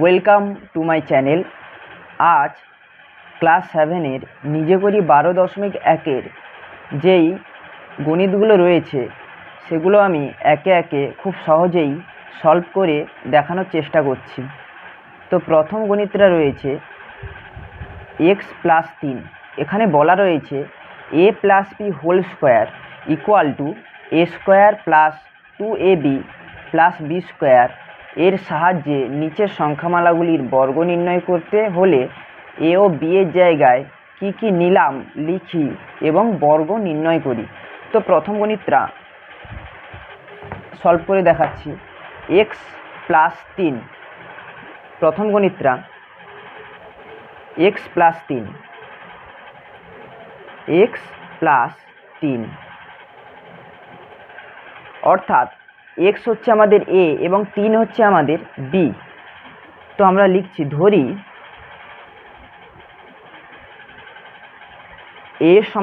Welcome to my channel. আজ class 7-এর নিজে করি 12.1-এর যেই গণিতগুলো রয়েছে সেগুলো আমি একে একে খুব সহজেই সলভ করে দেখানোর চেষ্টা করছি। তো প্রথম গণিতটা রয়েছে x+3। এখানে বলা রয়েছে a+b² = a² + 2ab + b² এর সাহায্যে নিচের সংখ্যামালাগুলির বর্গ নির্ণয় করতে হলে এ ও বি এর জায়গায় কি কি নিলাম লিখি এবং বর্গ নির্ণয় করি। তো প্রথম গণিতটা সলভ করে দেখাচ্ছি। x+3, প্রথম গণিতটা x+3 অর্থাৎ x হচ্ছে আমাদের a এবং 3 হচ্ছে আমাদের b। তো আমরা লিখছি, ধরি a =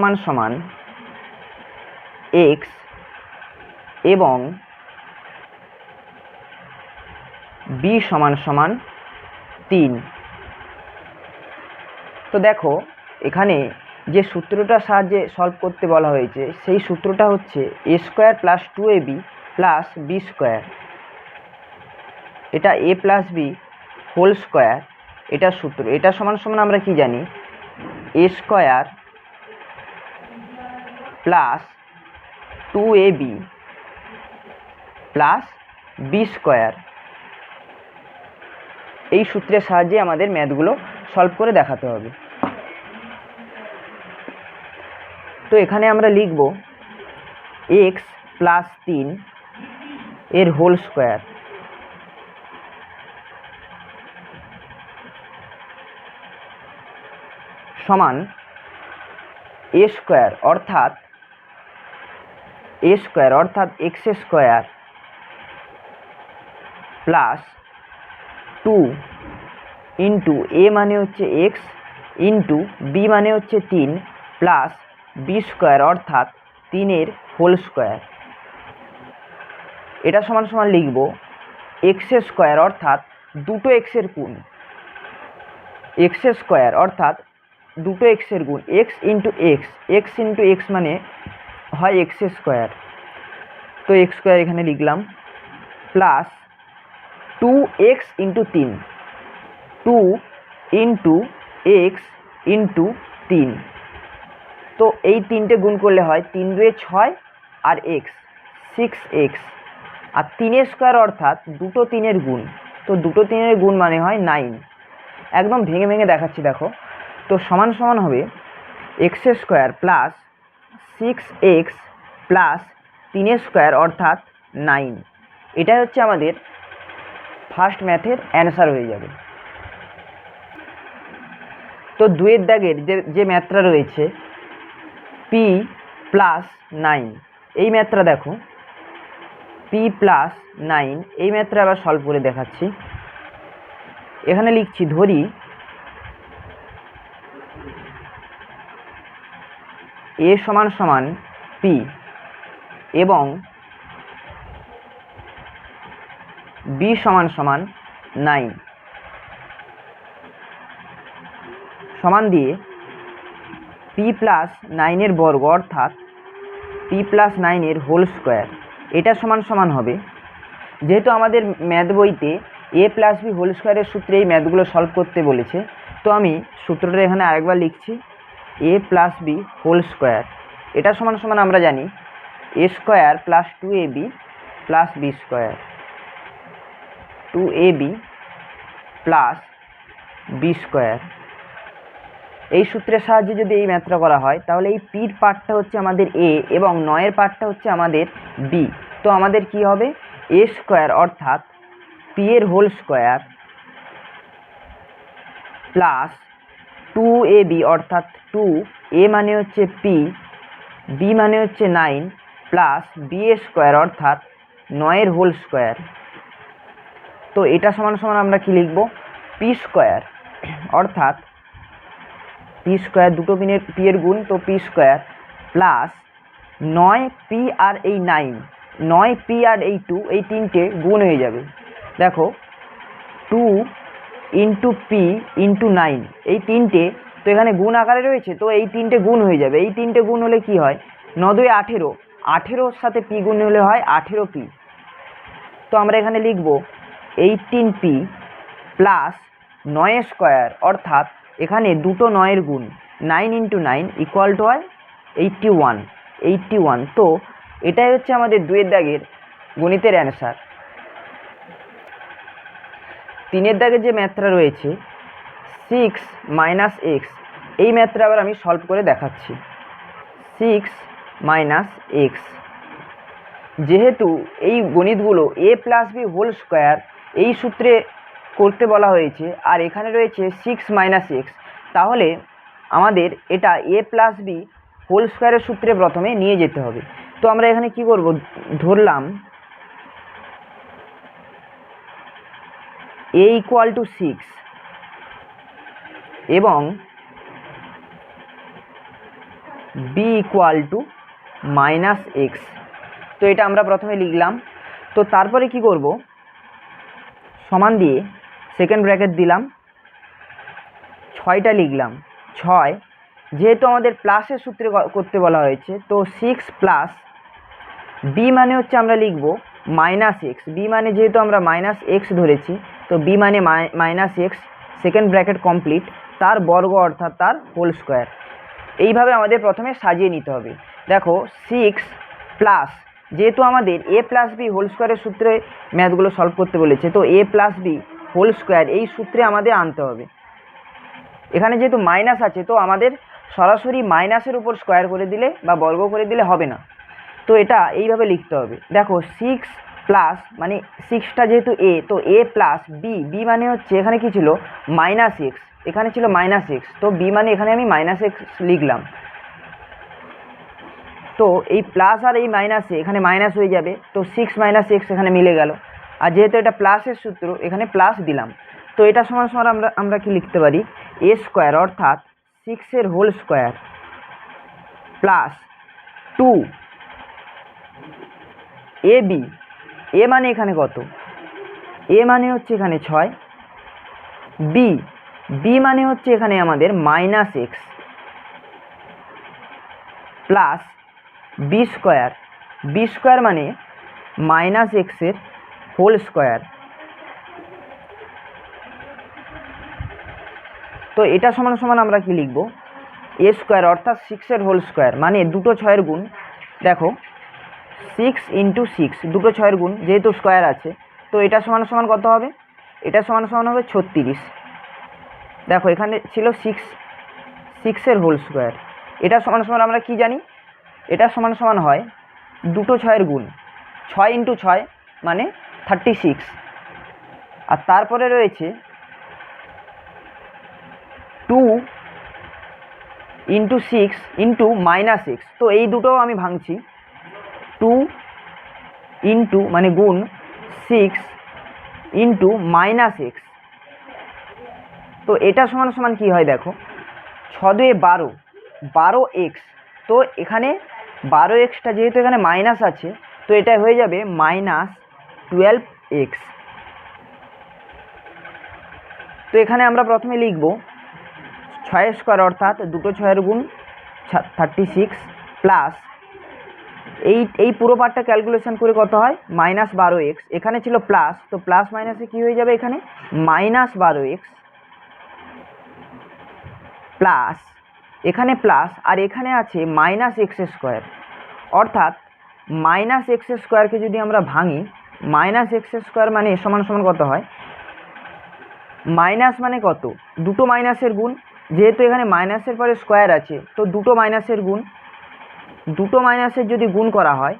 x এবং b = 3। তো দেখো এখানে যে সূত্রটার সাহায্যে সলভ করতে বলা হয়েছে সেই সূত্রটা হচ্ছে a² + 2ab + b²। এটা a + b² এটা সূত্র। এটা সমান আমরা কি জানি, a² + 2ab + b²। এই সূত্রের সাহায্যে আমাদের ম্যাথগুলো সলভ করে দেখাতে হবে। তো এখানে আমরা লিখব x+3 এর হোল স্কোয়ার সমান a² অর্থাৎ x² প্লাস 2 ইন্টু a মানে হচ্ছে x ইন্টু b মানে হচ্ছে 3 প্লাস b² অর্থাৎ 3-এর হোল স্কোয়ার। এটা সমান লিখব x² অর্থাৎ দুটো এক্সের গুণ, x² অর্থাৎ দুটো এক্সের গুণ, x ইন্টু x মানে হয় x²। তো x² এখানে লিখলাম plus 2x into 3, 2 into x into 3। তো এই তিনটে গুণ করলে হয় 3 × 2 = 6 আর x 6x আর 3-এর স্কোয়ার অর্থাৎ দুটো 3-এর গুণ। তো দুটো 3-এর গুণ মানে হয় 9। একদম ভেঙে দেখাচ্ছি দেখো। তো সমান হবে x² plus 6x plus 3-এর square অর্থাৎ 9। এটাই হচ্ছে আমাদের ফার্স্ট ম্যাথের অ্যান্সার হয়ে যাবে। তো 2-এর দাগের যে ম্যাথটা রয়েছে p+9, এই ম্যাথটা দেখো p+9 এই ম্যাথটা আবার সলভ করে দেখাচ্ছি। এখানে লিখছি, ধরি a = p এবং b = 9 সমান দিয়ে p+9-এর বর্গ অর্থাৎ p+9-এর হোল স্কোয়ার। এটা সমান হবে, যেহেতু আমাদের ম্যাথ বইতে a + b² সূত্রে এই ম্যাথগুলো সলভ করতে বলেছে, তো আমি সূত্রটা এখানে আরেকবার লিখছি, a + b²। এটা সমান আমরা জানি a² + 2ab + b², 2ab + b²। এই সূত্রের সাহায্যে যদি এই ম্যাথটা করা হয় তাহলে এই পির পার্টটা হচ্ছে আমাদের a এবং 9-এর পার্টটা হচ্ছে আমাদের b। তো আমাদের কি হবে, a² অর্থাৎ p-এর হোল স্কোয়ার প্লাস 2ab অর্থাৎ 2, a মানে হচ্ছে p, b মানে হচ্ছে 9 প্লাস b² অর্থাৎ 9-এর হোল স্কোয়ার। তো এটা সমান আমরা কি লিখব, p² অর্থাৎ p² দুটো p-এর গুণ, তো p² প্লাস 9p আর এই 9, 9p আর এই 2, এই তিনটে গুণ হয়ে যাবে। দেখো 2 ইন্টু পি ইন্টু 9, এই তিনটে তো এখানে গুণ আকারে রয়েছে, তো এই তিনটে গুণ হয়ে যাবে। এই তিনটে গুণ হলে কি হয়, 9 2 18, 18-র সাথে পি গুণ হলে হয় 18p। তো আমরা এখানে লিখব 18p প্লাস 9 স্কোয়ার, অর্থাৎ এখানে দুটো 9-এর গুণ 9 ইন্টু 9 ইকুয়াল টু হয় 81। তো এটাই হচ্ছে আমাদের 2-এর দাগের গণিতের অ্যান্সার। 3-এর দাগের যে ম্যাথটা রয়েছে 6 মাইনাস এক্স, এই ম্যাথটা আবার আমি সলভ করে দেখাচ্ছি। 6 মাইনাস এক্স, যেহেতু এই গণিতগুলো এ প্লাস বি হোল স্কোয়ার এই সূত্রে করতে বলা হয়েছে, আর এখানে রয়েছে 6 মাইনাস এক্স, তাহলে আমাদের এটা এ প্লাস বি হোল স্কোয়ারের সূত্রে প্রথমে নিয়ে যেতে হবে। তো আমরা এখানে কি করব, ধরলাম a ইকুয়াল টু 6 এবং b equal to minus x. তো এটা আমরা প্রথমে লিখলাম। তো তারপরে কি করব, সমান দিয়ে সেকেন্ড ব্র্যাকেট দিলাম, 6টা লিখলাম। 6, যেহেতু আমাদের প্লাসের সূত্রে করতে বলা হয়েছে, তো 6 প্লাস বি মানে হচ্ছে আমরা লিখব মাইনাস এক্স। বি মানে যেহেতু আমরা মাইনাস এক্স ধরেছি, তো বি মানে minus x, second bracket complete, তার বর্গ অর্থাৎ তার হোল স্কোয়ার। এইভাবে আমাদের প্রথমে সাজিয়ে নিতে হবে। দেখো 6 প্লাস, যেহেতু আমাদের এ প্লাস বি হোল স্কোয়ারের সূত্রে ম্যাথগুলো সলভ করতে বলেছে, তো a plus B whole square এই সূত্রে আমাদের আনতে হবে। এখানে যেহেতু মাইনাস আছে, তো আমাদের সরাসরি মাইনাসের উপর স্কোয়ার করে দিলে বা বর্গ করে দিলে হবে না, তো এটা এইভাবে লিখতে হবে। দেখো 6 প্লাস মানে 6টা যেহেতু এ, তো এ প্লাস বি, বি মানে হচ্ছে এখানে কি ছিল মাইনাস এক্স, এখানে ছিল মাইনাস এক্স, তো বি মানে এখানে আমি মাইনাস এক্স লিখলাম। তো এই প্লাস আর এই মাইনাসে এখানে মাইনাস হয়ে যাবে, তো 6 মাইনাস এক্স এখানে মিলে গেল। আর যেহেতু এটা প্লাসের সূত্র, এখানে প্লাস দিলাম। তো এটা সমান সমান আমরা কি লিখতে পারি, এ স্কোয়ার অর্থাৎ 6-এর whole square plus 2 A B, এ মানে এখানে কত, এ মানে হচ্ছে এখানে 6, বি, বি মানে হচ্ছে এখানে আমাদের minus X plus B square, B square মানে মাইনাস এক্সের হোল স্কোয়ার। তো এটা সমান সমান আমরা কি লিখব, এ স্কোয়ার অর্থাৎ 6-এর হোল স্কোয়ার মানে দুটো 6-এর গুণ। দেখো 6 ইন্টু 6, দুটো 6-এর গুণ, যেহেতু স্কোয়ার আছে, তো এটা সমান সমান কত হবে, এটা সমান সমান হবে 36। দেখো এখানে ছিল 6-এর হোল স্কোয়ার, এটা সমান সমান আমরা কি জানি, এটা সমান সমান হয় দুটো 6-এর গুণ, 6 ইন্টু 6 মানে 36, আর তারপরে রয়েছে 2 ইন্টু 6 ইন্টু মাইনাস এক্স। তো এই দুটো আমি ভাঙছি, 2 ইন্টু মানে গুণ 6 ইন্টু মাইনাস এক্স। তো এটা সমান সমান কী হয়, দেখো 6 2 12, 12x। তো এখানে 12xটা যেহেতু এখানে মাইনাস আছে, তো এটা হয়ে যাবে মাইনাস 12x। তো এখানে আমরা প্রথমে লিখব 6 স্কোয়ার অর্থাৎ দুটো 6-এর গুণ 36 প্লাস এই পুরো পার্টটা ক্যালকুলেশন করে কত হয় মাইনাস 12x, এখানে ছিল প্লাস, তো প্লাস মাইনাসে কী হয়ে যাবে, এখানে মাইনাস 12x প্লাস এখানে প্লাস, আর এখানে আছে মাইনাস এক্স স্কোয়ার, অর্থাৎ মাইনাস এক্স স্কোয়ারকে যদি আমরা ভাঙি, মাইনাস এক্স স্কোয়ার মানে সমান সমান কত হয়, মাইনাস মানে কত, দুটো মাইনাসের গুণ, যেহেতু এখানে মাইনাসের পরে স্কোয়ার আছে, তো দুটো মাইনাসের গুণ, দুটো মাইনাসের যদি গুণ করা হয়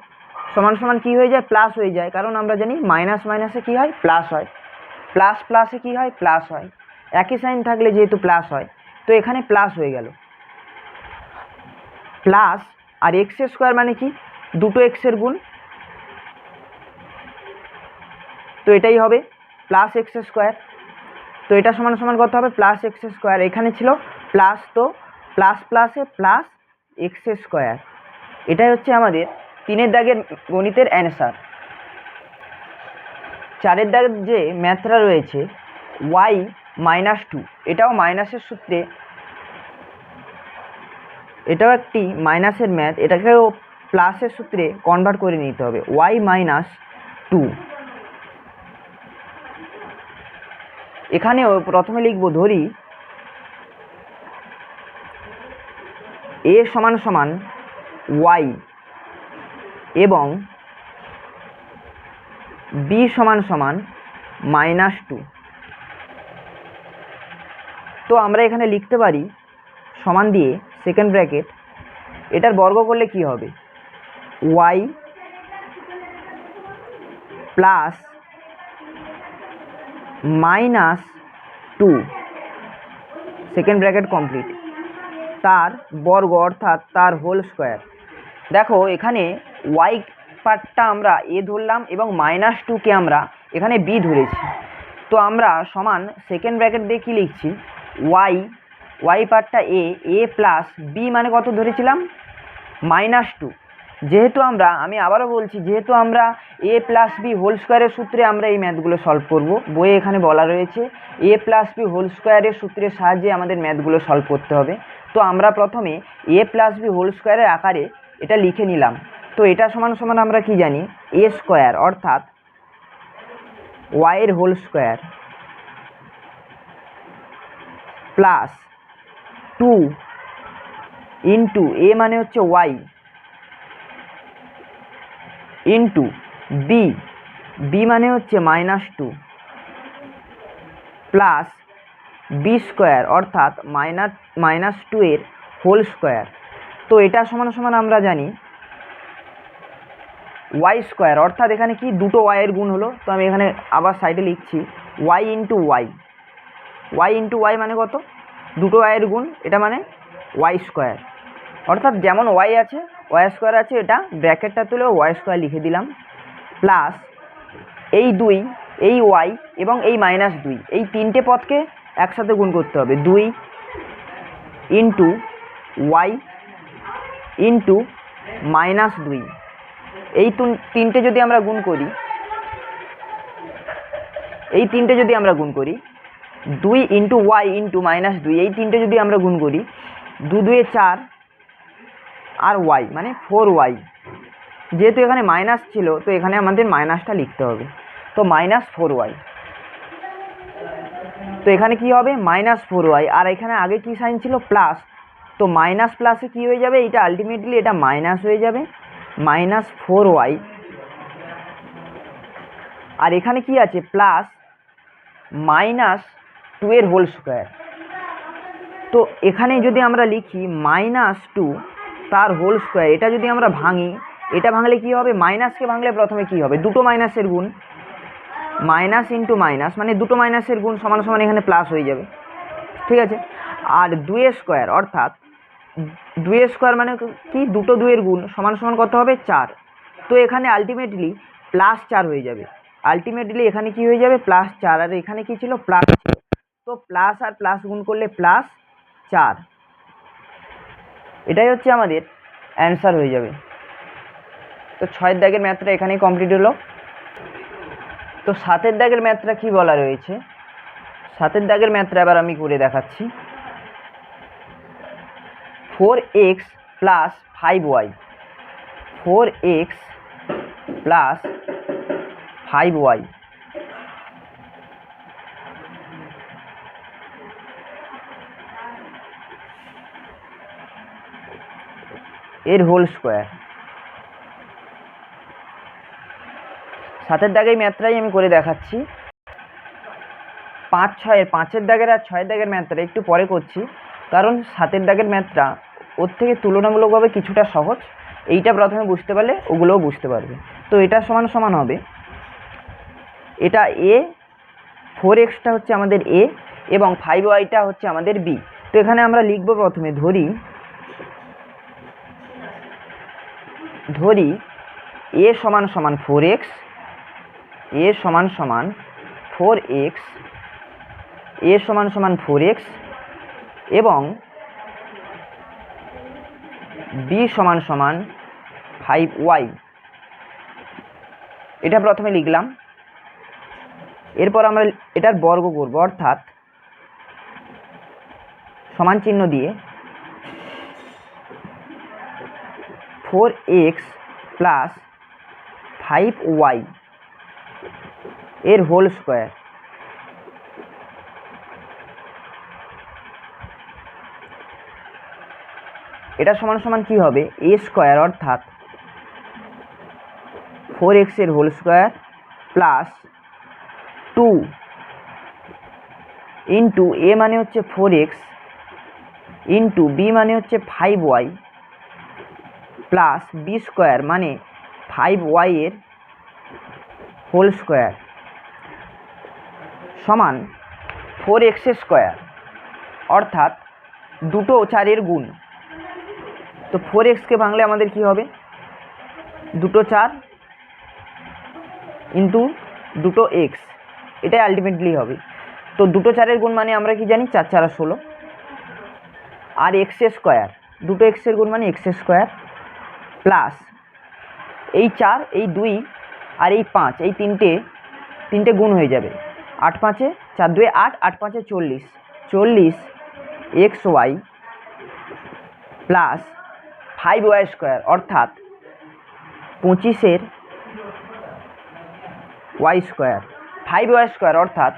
সমান সমান কী হয়ে যায়, প্লাস হয়ে যায়, কারণ আমরা জানি মাইনাস মাইনাসে কী হয়, প্লাস হয়, প্লাস প্লাসে কী হয়, প্লাস হয়, একই সাইন থাকলে যেহেতু প্লাস হয়, তো এখানে প্লাস হয়ে গেল প্লাস। আর এক্স স্কোয়ার মানে কি, দুটো এক্সের গুণ, তো এটাই হবে প্লাস এক্স স্কোয়ার। তো এটা সমান সমান কত হবে, প্লাস এক্স স্কোয়ার, এখানে ছিল প্লাস, তো প্লাস প্লাসে প্লাস এক্স স্কোয়ার। এটাই হচ্ছে আমাদের 3-এর দাগের গণিতের অ্যান্সার। 4-এর দাগের যে ম্যাথটা রয়েছে y -2, এটাও মাইনাসের সূত্রে, এটাও একটি মাইনাসের ম্যাথ, এটাকেও প্লাসের সূত্রে কনভার্ট করে নিতে হবে। y-2, এখানেও প্রথমে লিখব, ধরি a সমান সমান y এবং b সমান সমান -2। তো আমরা এখানে লিখতে পারি সমান দিয়ে সেকেন্ড ব্র্যাকেট, এটার বর্গ করলে কি হবে, y plus -2 second bracket complete, তার বর্গ অর্থাৎ তার হোল স্কোয়ার। দেখো এখানে y পার্টটা আমরা a ধরলাম এবং -2কে আমরা এখানে b ধরেছি। তো আমরা সমান সেকেন্ড ব্র্যাকেট দিয়ে কী লিখছি, y পার্টটা a প্লাস b মানে কত ধরেছিলাম, -2। যেহেতু আমি আবারও বলছি, যেহেতু আমরা a প্লাস বি হোল স্কোয়ারের সূত্রে আমরা এই ম্যাথগুলো সলভ করব, বইয়ে এখানে বলা রয়েছে a প্লাস বি হোল স্কোয়ারের সূত্রের সাহায্যে আমাদের ম্যাথগুলো সলভ করতে হবে। তো আমরা প্রথমে a প্লাস বি হোল স্কোয়ারের আকারে এটা লিখে নিলাম। তো এটা সমান সমান আমরা কি জানি, a স্কোয়ার অর্থাৎ y এর whole square plus 2 into a মানে হচ্ছে y ইন্টু b মানে হচ্ছে -2 প্লাস b স্কোয়ার অর্থাৎ -2 এর হোল স্কোয়ার। তো এটা সমান সমান আমরা জানি y স্কোয়ার অর্থাৎ এখানে কি দুটো y এর গুণ হলো। তো আমি এখানে আবার সাইডে লিখছি y ইন্টু y মানে কত, দুটো y এর গুণ, এটা মানে y স্কোয়ার অর্থাৎ যেমন y আছে y স্কোয়ার আছে, এটা ব্র্যাকেটটা তুলে y স্কোয়ার লিখে দিলাম, প্লাস এই 2 এই y এবং এই -2, এই তিনটে পদকে একসাথে গুণ করতে হবে, 2 ইন্টু y ইন্টু -2, এই তিনটে যদি আমরা গুণ করি, 2 ইন্টু y ইন্টু -2, এই তিনটে যদি আমরা গুণ করি, 2 2 4 আর y মানে 4y, যেহেতু এখানে মাইনাস ছিল তো এখানে আমাদের মাইনাসটা লিখতে হবে, তো -4y। তো এখানে কি হবে, -4y, আর এখানে আগে কি সাইন ছিল, প্লাস, তো মাইনাস প্লাসে কি হয়ে যাবে, এটা আলটিমেটলি এটা মাইনাস হয়ে যাবে, -4y, আর এখানে কি আছে, প্লাস -2 এর হোল স্কোয়ার। তো এখানে যদি আমরা লিখি -2 তার হোল স্কোয়ার, এটা যদি আমরা ভাঙি, এটা ভাঙলে কি হবে, মাইনাসকে ভাঙলে প্রথমে কি হবে, দুটো মাইনাসের গুণ, মাইনাস ইন্টু মাইনাস মানে দুটো মাইনাসের গুণ সমান সমান এখানে প্লাস হয়ে যাবে, ঠিক আছে। আর 2 স্কোয়ার অর্থাৎ 2 স্কোয়ার মানে কি, দুটো 2 এর গুণ সমান সমান কত হবে, 4। তো এখানে আলটিমেটলি +4 হয়ে যাবে, আলটিমেটলি এখানে কি হয়ে যাবে, +4, আর এখানে কি ছিল, প্লাস ছিল, তো প্লাস আর প্লাস গুণ করলে +4, এটাই হচ্ছে আমাদের অ্যান্সার হয়ে যাবে। তো 6 দাগের ম্যাথটা এখানেই কমপ্লিট হলো। তো 7 দাগের ম্যাথটা কি বলা রয়েছে, 7 দাগের ম্যাথটা এবার আমি করে দেখাচ্ছি। 4x plus 5y, 4x plus 5y এর হোল স্কোয়ার। 7 দাগের ম্যাথটাই আমি করে দেখাচ্ছি। 5-6 দাগের আর 6 দাগের ম্যাথটা একটু পরে করছি, কারণ 7 দাগের ম্যাথটা ওর থেকে তুলনামূলকভাবে কিছুটা সহজ, এইটা প্রথমে বুঝতে পারলে ওগুলোও বুঝতে পারবে। তো এটা সমান সমান হবে, এটা a, 4xটা হচ্ছে আমাদের a এবং 5yটা হচ্ছে আমাদের b। তো এখানে আমরা লিখব, প্রথমে ধরি a সমান সমান 4x, a সমান সমান 4x, a সমান সমান 4x এবং b সমান সমান 5y, এটা প্রথমে লিখলাম। এরপর আমরা এটার বর্গ করব, অর্থাৎ সমান চিহ্ন দিয়ে 4x প্লাস 5y এর হোল স্কোয়ার। এটা সমান সমান কি হবে, a স্কোয়ার অর্থাৎ 4x এর whole square plus 2 into a মানে হচ্ছে 4x ইন্টু b মানে হচ্ছে 5y প্লাস b স্কোয়ার মানে 5y এর হোল স্কোয়ার সমান 4x স্কোয়ার অর্থাৎ দুটো 4-এর গুণ। তো 4xকে ভাঙলে আমাদের কি হবে, দুটো 4 ইন্টু দুটো x, এটাই আলটিমেটলি হবে। তো দুটো 4-এর গুণ মানে আমরা কি জানি, 4 4 16, আর x স্কোয়ার, দুটো x এর গুণ মানে x স্কোয়ার প্লাস এই 4 এই 2 আর এই 5, এই তিনটে গুণ হয়ে যাবে, 8 5 4 2 8, 8 5 40, 40 xy প্লাস 5y স্কোয়ার অর্থাৎ 25-এর y স্কোয়ার। 5y স্কোয়ার অর্থাৎ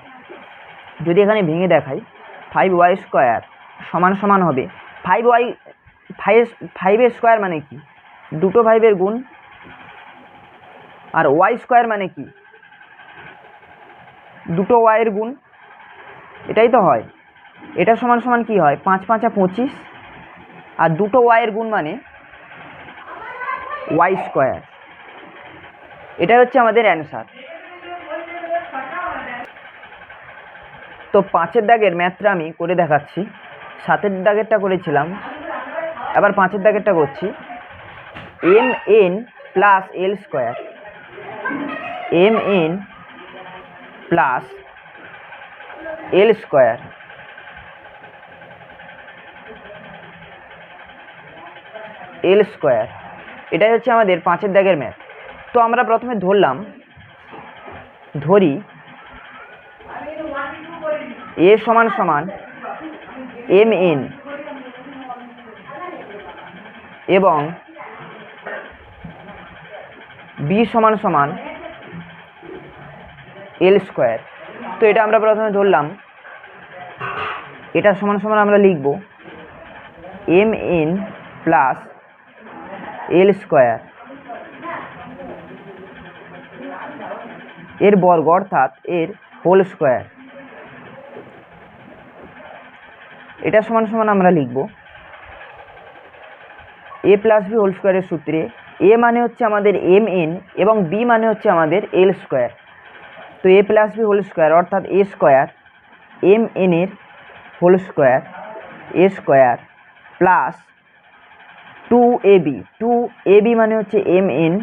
যদি এখানে ভেঙে দেখাই, 5y স্কোয়ার সমান সমান হবে 5 স্কোয়ার মানে কি, দুটো 5-এর গুণ, আর y স্কোয়ার মানে কি, দুটো y-এর গুণ, এটাই তো হয়। এটা সমান সমান কি হয়, 5 5 25, আর দুটো y-এর গুণ মানে y স্কোয়ার। এটাই হচ্ছে আমাদের অ্যান্সার। তো 5-এর দাগের ম্যাথটা আমি করে দেখাচ্ছি, 7-এর দাগেরটা করেছিলাম, এবার 5-এর দাগেরটা করছি। mn plus l square, mn plus l square l square, এটাই হচ্ছে আমাদের 5-এর দাগের ম্যাথ। তো আমরা প্রথমে ধরি a সমান সমান mn এবং b সমান সমান l স্কোয়ার। তো এটা আমরা প্রথমে ধরলাম, এটা সমান সমান আমরা লিখব mn প্লাস l স্কোয়ার এর বর্গ অর্থাৎ এর হোল স্কোয়ার। এটা সমান সমান আমরা লিখব a প্লাস বি হোল স্কোয়ারের সূত্রে a মানে হচ্ছে আমাদের mn এবং b মানে হচ্ছে আমাদের l স্কোয়ার। তো a plus B whole square অর্থাৎ a স্কোয়ার mn এর whole square a square plus 2ab মানে হচ্ছে mn,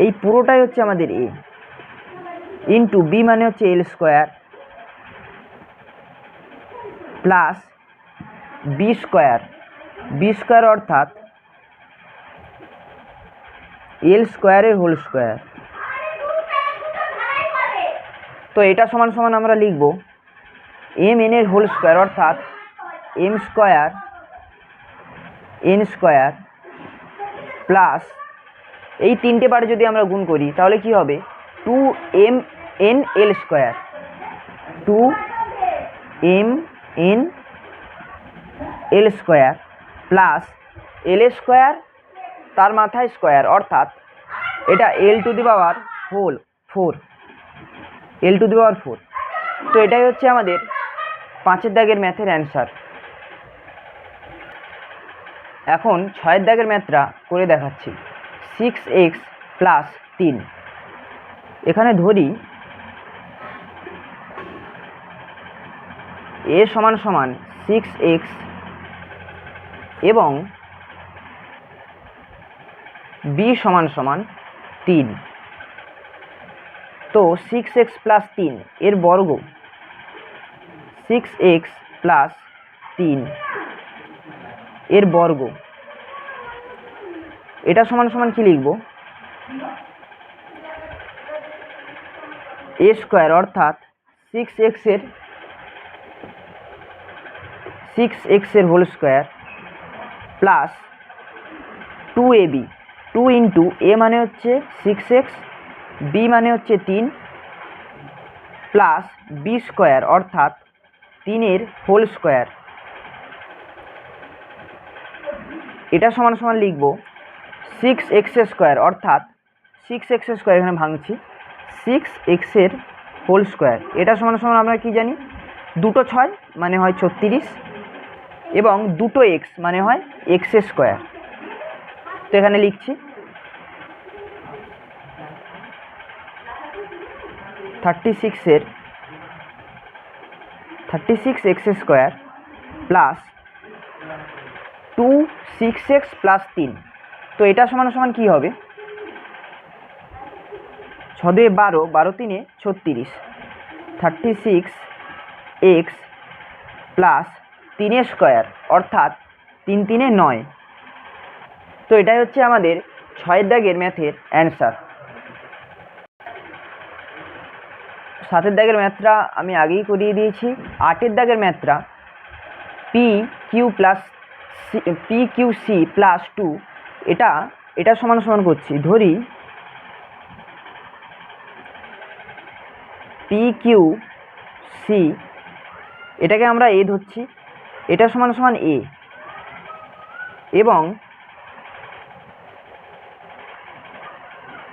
এই পুরোটাই হচ্ছে আমাদের a, ইন্টু b মানে হচ্ছে l square plus b square অর্থাৎ l স্কোয়ারের হোল স্কোয়ার। তো এটা সমান সমান আমরা লিখব mn এর হোল স্কোয়ার অর্থাৎ m square n square plus এই তিনটে বার যদি আমরা গুণ করি তাহলে কি হবে, 2mn l square, 2mn l square plus l square তার মাথায় স্কোয়ার অর্থাৎ এটা l to the power 4, l to the power 4। তো এটাই হচ্ছে আমাদের 5-এর দাগের ম্যাথের অ্যান্সার। এখন 6-এর দাগের ম্যাথটা করে দেখাচ্ছি। 6x প্লাস 3, এখানে ধরি a সমান সমান 6x এবং b সমান সমান 3। তো 6x প্লাস 3 এর বর্গ, 6x প্লাস 3 এর বর্গ, এটা সমান সমান কি লিখব, a স্কোয়ার অর্থাৎ 6x এর 6x এর whole square plus 2ab, 2 into a মানে হচ্ছে 6x, b মানে হচ্ছে 3 প্লাস b স্কোয়ার অর্থাৎ 3 হোল স্কোয়ার। এটা সমান সমান লিখব 6x স্কোয়ার অর্থাৎ 6x স্কোয়ার, এখানে ভাঙছি 6x এর হোল স্কোয়ার। এটা সমান সমান আমরা কি জানি, 2 6 মানে হয় 36 এবং 2 x মানে হয় x স্কোয়ার। তো এখানে লিখছি 36x square plus 2 6x plus 3। তো এটা সমান সমান কী হবে, 6 2 12, 12 3 36, 36x প্লাস 3 স্কোয়ার অর্থাৎ 3 3 9। তো এটাই হচ্ছে আমাদের 6 দাগের ম্যাথের অ্যান্সার। 7 দাগের ম্যাথটা আমি আগেই করিয়ে দিয়েছি। 8 দাগের ম্যাথটা PQC প্লাস 2, এটা সমান সমান করছি, ধরি PQC, এটাকে আমরা এ ধরছি, এটা সমান সমান এ এবং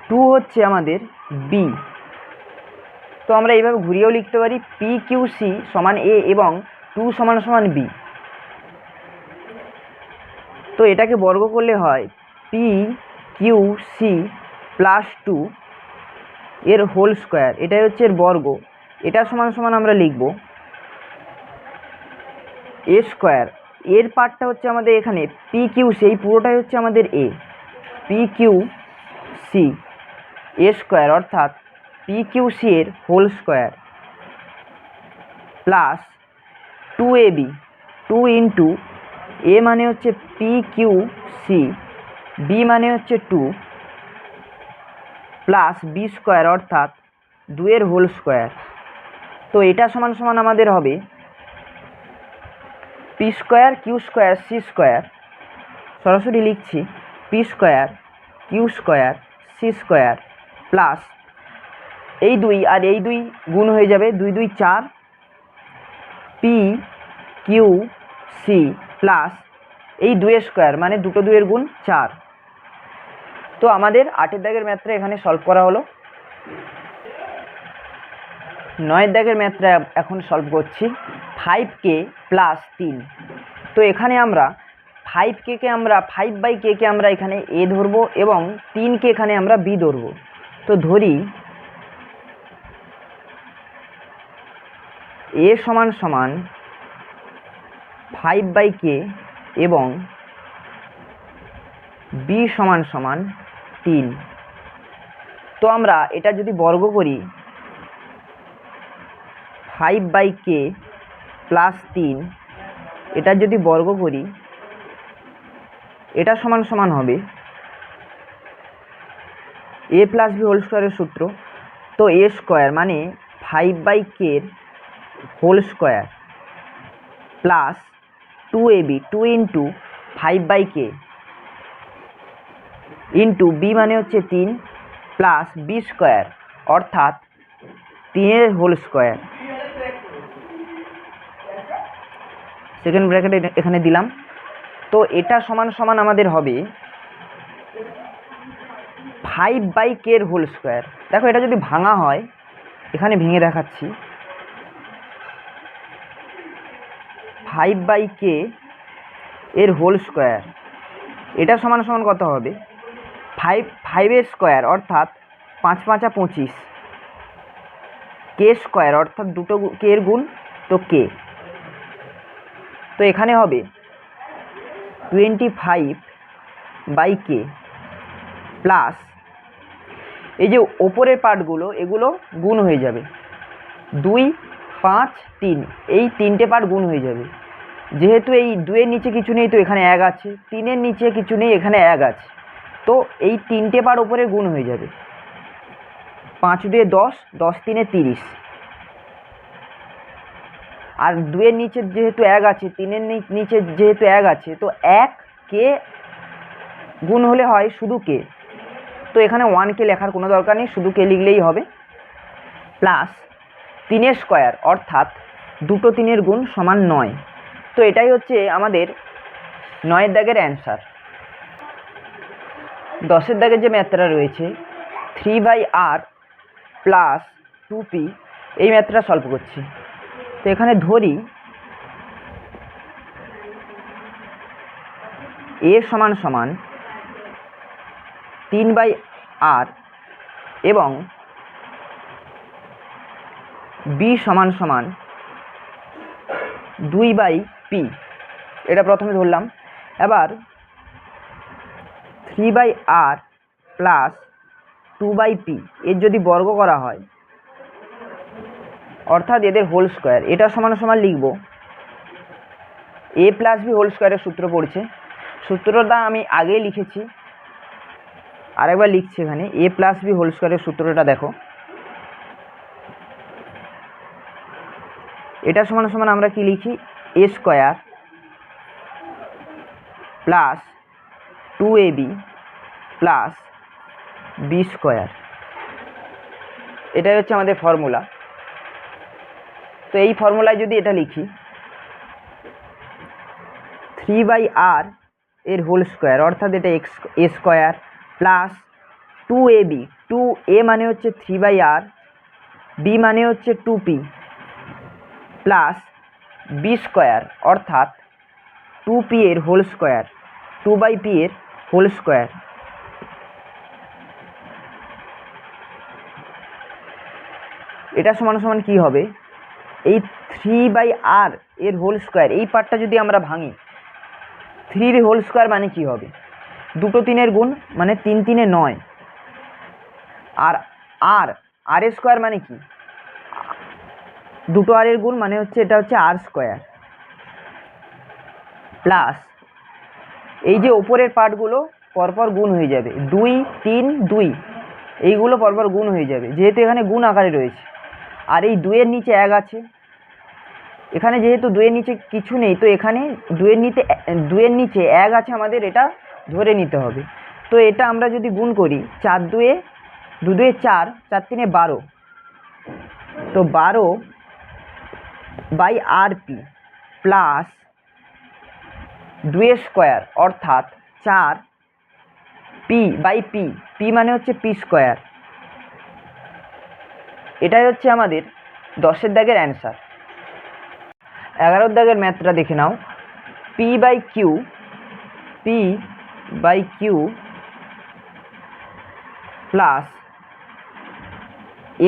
2 হচ্ছে আমাদের বি। তো আমরা এইভাবে ঘুরিয়েও লিখতে পারি PQC সমান এ এবং 2 সমান সমান বি। তো এটাকে বর্গ করলে হয় PQC প্লাস 2 এর হোল স্কোয়ার, এটাই হচ্ছে এর বর্গ। এটা সমান সমান আমরা লিখব এ স্কোয়ার। এর পার্টটা হচ্ছে আমাদের এখানে PQC, এই পুরোটাই হচ্ছে আমাদের এ, PQC এ স্কোয়ার অর্থাৎ PQC এর whole square plus 2ab, 2 into এ মানে হচ্ছে PQC, b মানে হচ্ছে 2 প্লাস বি স্কোয়ার অর্থাৎ 2 এর হোল স্কোয়ার। তো এটা সমান সমান আমাদের হবে P square Q square C square, সরাসরি লিখছি P square Q square C square plus এই 2 আর এই 2 গুণ হয়ে যাবে, 2 2 4 পি কিউ সি প্লাস এই 2 স্কোয়ার মানে দুটো 2 এর গুণ 4। তো আমাদের 8 দাগের ম্যাথটা এখানে সলভ করা হলো। 9 দাগের ম্যাথটা এখন সলভ করছি, 5k প্লাস 3। তো এখানে আমরা 5k কে আমরা 5/k কে আমরা এখানে a ধরবো এবং 3কে এখানে আমরা b ধরবো। তো ধরি a সমান সমান 5/k এবং b সমান সমান 3। তো আমরা এটা যদি বর্গ করি 5/k প্লাস 3, এটা যদি বর্গ করি এটা সমান সমান হবে a প্লাস বি হোল স্কোয়ারের সূত্র। তো a স্কোয়ার মানে 5/k এর whole square plus 2ab, 2 into 5/k into B মানে হচ্ছে 3 প্লাস বি স্কোয়ার অর্থাৎ 3 এর হোল স্কোয়ার। সেকেন্ড ব্র্যাকেটে এখানে দিলাম। তো এটা সমান সমান আমাদের হবে 5/k এর হোল স্কোয়ার। দেখো এটা যদি ভাঙা হয়, এখানে ভেঙে দেখাচ্ছি, 5/k এর হোল স্কোয়ার, এটা সমান সমান কত হবে 5 এর স্কোয়ার অর্থাৎ 5 5 25, কে স্কোয়ার অর্থাৎ দুটো কে এর গুণ, তো কে। তো এখানে হবে 25/k প্লাস এই যে ওপরের পার্টগুলো এগুলো গুণ হয়ে যাবে, 2 5 3, এই 3টে পার্ট গুণ হয়ে যাবে। যেহেতু এই 2 এর নিচে কিছু নেই তো এখানে 1 আছে, 3 এর নিচে কিছু নেই এখানে 1 আছে, তো এই 3টে পার্ট ওপরে গুণ হয়ে যাবে। 5 2 10, 10 3 30, আর 2-এর নিচে যেহেতু 1 আছে, 3-এর নিচে যেহেতু 1 আছে, তো 1 কে গুণ হলে হয় শুধু কে। তো এখানে 1কে লেখার কোনো দরকার নেই, শুধু কে লিখলেই হবে। প্লাস 3-এর স্কোয়ার অর্থাৎ 2 3-এর গুণ সমান 9। তো এটাই হচ্ছে আমাদের 9-এর দাগের অ্যান্সার। 10-এর দাগের যে ম্যাথটা রয়েছে 3/r প্লাস 2p, এই ম্যাথটা সলভ করছি। তো এখানে ধরি a সমান সমান 3/r এবং b সমান সমান 2/p, এটা প্রথমে ধরলাম। এবার 3/r প্লাস 2/p এর যদি বর্গ করা হয় অর্থাৎ এদের হোল স্কোয়ার, এটা সমান সমান লিখব a প্লাস বি হোল স্কোয়ারের সূত্র পড়ছে। সূত্রটা আমি আগেই লিখেছি, আরেকবার লিখছি এখানে। a প্লাস বি হোল স্কোয়ারের সূত্রটা দেখো, এটা সমান সমান আমরা কি লিখি, a square plus 2ab plus B square, এটাই হচ্ছে আমাদের ফর্মুলা। তো এই ফর্মুলায় যদি এটা লিখি 3/r এর হোল স্কোয়ার অর্থাৎ এটা a square plus 2ab, 2a মানে হচ্ছে 3/r, b মানে হচ্ছে 2p প্লাস b স্কোয়ার অর্থাৎ 2p এর হোল স্কোয়ার, 2/p এর হোল স্কোয়ার। এটা সমান সমান কি হবে, এই 3/r এর হোল স্কোয়ার এই পার্টটা যদি আমরা ভাঙি, 3 হোল স্কোয়ার মানে কি হবে, 2 3-এর গুণ মানে 3 3-এ 9, আর আর এর স্কোয়ার মানে কি, 2 r এর গুণ মানে হচ্ছে এটা হচ্ছে r স্কোয়ার প্লাস এই যে ওপরের পার্টগুলো পরপর গুণ হয়ে যাবে, 2 3 2, এইগুলো পরপর গুণ হয়ে যাবে যেহেতু এখানে গুণ আকারে রয়েছে। আর এই 2-এর নিচে 1 আছে, এখানে যেহেতু 2-এর নিচে কিছু নেই, তো এখানে 2-এর নিচে 1 আছে, আমাদের এটা ধরে নিতে হবে। তো এটা আমরা যদি গুণ করি 4 2-এ 2 2-এ 4, 4 3-এ 12, তো 12/rp প্লাস 2 স্কোয়ার অর্থাৎ 4p/p, p মানে হচ্ছে p স্কোয়ার। এটাই হচ্ছে আমাদের 10-এর দাগের অ্যান্সার। 11-এর দাগের ম্যাথটা দেখে নাও, p/q প্লাস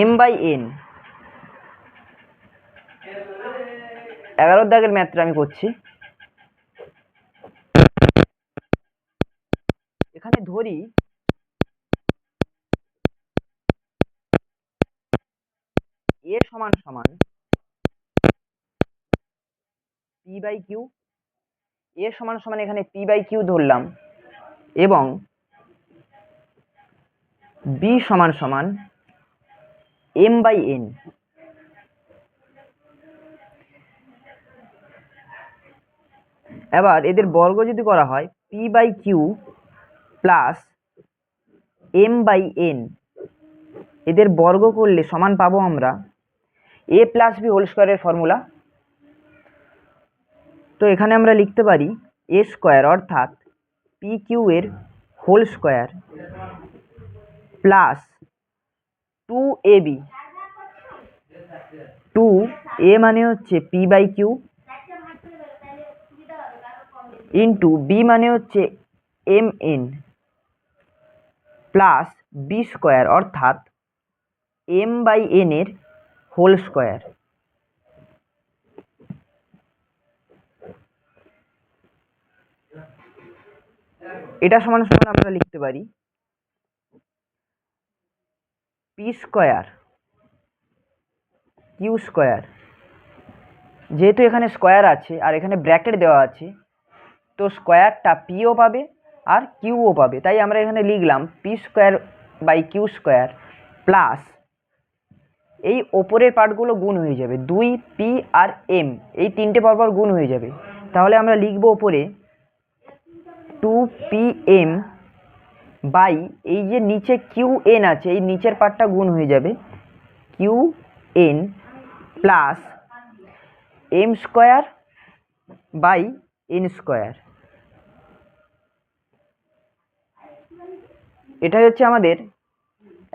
m/n। 11-এর দাগের ম্যাথটা আমি করছি। এখানে ধরি a সমান সমান p/q, a সমান সমান এখানে p/q ধরলাম, এবং b সমান সমান m/n। এবার এদের বর্গ যদি করা হয় p/q প্লাস m/n, এদের বর্গ করলে সমান পাবো আমরা a প্লাস বি হোল স্কোয়ারের ফর্মুলা। তো এখানে আমরা লিখতে পারি a স্কোয়ার অর্থাৎ pq এর whole square plus 2ab, 2a মানে হচ্ছে p/q ইন্টু b মানে হচ্ছে mn প্লাস b স্কোয়ার অর্থাৎ m/n এর হোল স্কোয়ার। এটা সমান সমান আমরা লিখতে পারি p স্কোয়ার q স্কোয়ার, যেহেতু এখানে স্কোয়ার আছে আর এখানে ব্র্যাকেট দেওয়া আছে, তো স্কোয়ারটা পিও পাবে আর কিউও পাবে, তাই আমরা এখানে লিখলাম p² / q² প্লাস এই ওপরের পার্টগুলো গুণ হয়ে যাবে, 2p আর m এই তিনটে পরপর গুণ হয়ে যাবে। তাহলে আমরা লিখব ওপরে 2pm বাই এই যে নিচে qn আছে এই নিচের পার্টটা গুণ হয়ে যাবে qn plus m square by n square. এটাই হচ্ছে আমাদের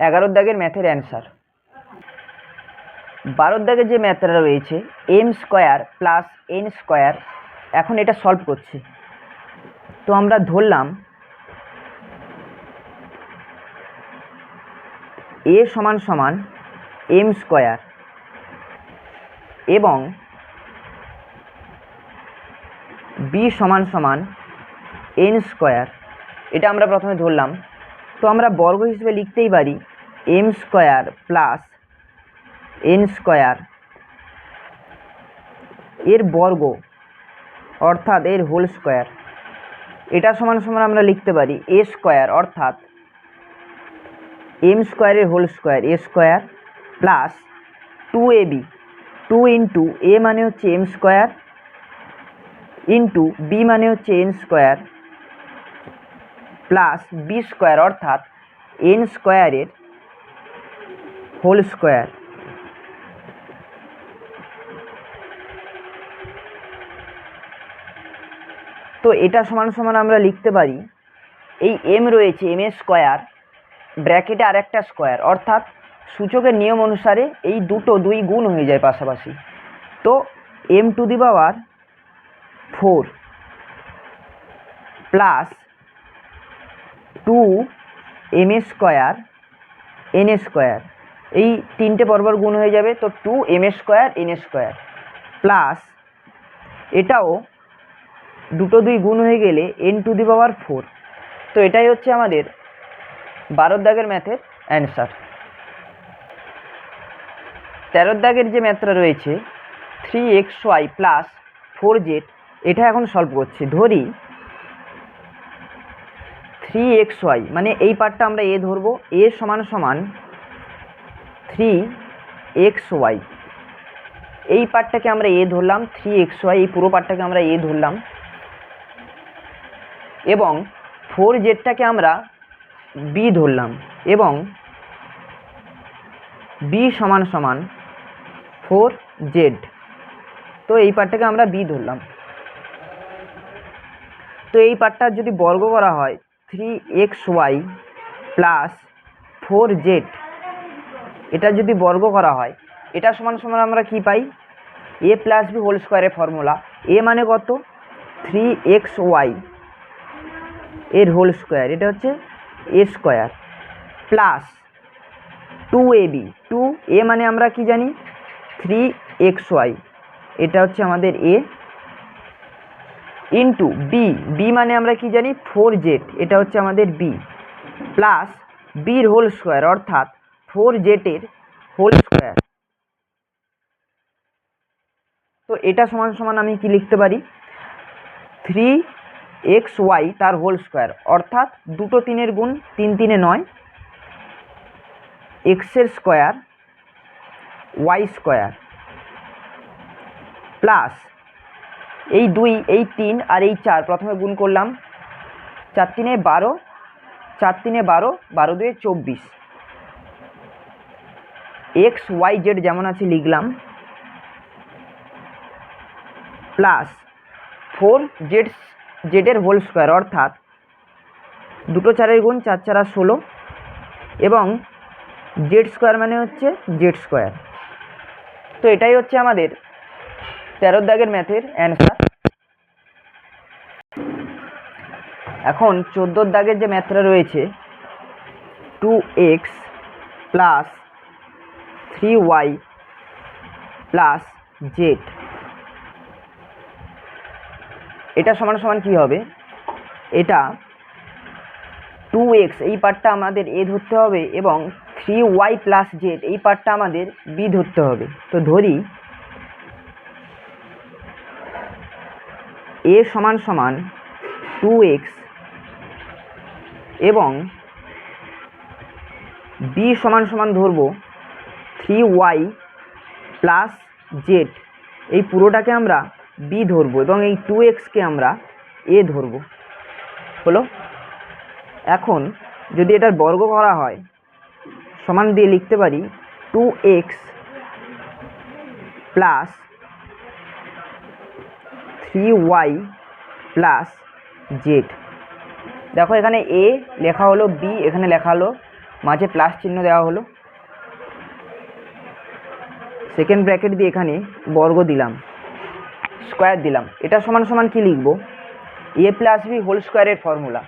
11 দাগের ম্যাথের অ্যান্সার। 12 দাগের যে ম্যাথটা রয়েছে m square plus n square, এখন এটা সলভ করছি। তো আমরা ধরলাম a সমান সমান m স্কোয়ার এবং b সমান সমান n স্কোয়ার, এটা আমরা প্রথমে ধরলাম। তো আমরা বর্গ হিসেবে লিখতেই পারি m square plus n square এর বর্গ অর্থাৎ এর হোল স্কোয়ার, এটা সমান সমান আমরা লিখতে পারি a স্কোয়ার অর্থাৎ m স্কোয়ারের whole square a square plus 2ab, 2 into a মানে হচ্ছে m স্কোয়ার ইন্টু b মানে হচ্ছে n square plus b square অর্থাৎ n স্কোয়ারের হোল স্কোয়ার। তো এটা সমান সমান আমরা লিখতে পারি এই m রয়েছে m এর স্কোয়ার ব্র্যাকেটে আরেকটা স্কোয়ার, অর্থাৎ সূচকের নিয়ম অনুসারে এই দুই গুণ হয়ে যায় পাশাপাশি। তো m two the power 4 plus 2m square n square, এই তিনটে পরপর গুণ হয়ে যাবে। তো 2m square n square plus এটাও দুই গুণ হয়ে গেলে n টু দি পাওয়ার 4। তো এটাই হচ্ছে আমাদের 12 দাগের ম্যাথের অ্যান্সার। 13 দাগের যে ম্যাথটা রয়েছে 3xy প্লাস 4z, এটা এখন সলভ করছি। ধরি 3xy মানে এই পার্টটা আমরা a ধরবো, a সমান সমান 3xy, এই পার্টটাকে আমরা a ধরলাম 3xy, এই পুরো পার্টটাকে আমরা a ধরলাম এবং 4zটাকে আমরা b ধরলাম এবং b সমান সমান 4z, তো এই পার্টটাকে আমরা b ধরলাম। তো এই পার্টটার যদি বর্গ করা হয় 3xy প্লাস 4z, এটা যদি বর্গ করা হয় এটা সমান সমান আমরা কি পাই a প্লাস b হোল স্কোয়ারের ফর্মুলা। a মানে কত 3xy এর হোল স্কোয়ার, এটা হচ্ছে a square plus 2ab, 2a মানে আমরা কি জানি 3xy, এটা হচ্ছে আমাদের a ইন্টু b মানে আমরা কি জানি 4z, এটা হচ্ছে আমাদের b প্লাস bর হোল স্কোয়ার অর্থাৎ 4z এর হোল স্কোয়ার। তো এটা সমান সমান আমি কি লিখতে পারি 3xy তার হোল স্কোয়ার অর্থাৎ 2 3-এর গুণ 3 3-এ 9, x এর স্কোয়ার y স্কোয়ার প্লাস এই 2 এই 3 আর এই 4 প্রথমে গুণ করলাম 4 3-এ 12, 4 3-এ 12, 12 2-এ 24, x y z যেমন আছে লিখলাম প্লাস 4z এর হোল স্কোয়ার অর্থাৎ 2 4-এর গুণ 4 4 16 এবং z স্কোয়ার মানে হচ্ছে z স্কোয়ার। তো এটাই হচ্ছে আমাদের 13 দাগের ম্যাথের অ্যান্সার। এখন 14 দাগের যে ম্যাথটা রয়েছে 2x plus 3y plus z, এটা সমান সমান কী হবে, এটা 2x এই পার্টটা আমাদের a ধরতে হবে এবং 3y প্লাস z এই পার্টটা আমাদের b ধরতে হবে। তো ধরি a সমান সমান 2x এবং b সমান সমান ধরবো 3y প্লাস জেড, এই পুরোটাকে আমরা বি ধরবো এবং এই 2xকে আমরা এ ধরবো। হলো। এখন যদি এটার বর্গ করা হয় সমান দিয়ে লিখতে পারি 2x plus 3y plus Z. দেখো এখানে এ লেখা হলো, বি এখানে লেখা হলো, মাঝে প্লাস চিহ্ন দেওয়া হলো, সেকেন্ড ব্র্যাকেট দিয়ে এখানে বর্গ দিলাম, স্কোয়ার দিলাম। এটা সমান সমান কি লিখব? এ প্লাস বি হোল স্কোয়ারের ফর্মুলা।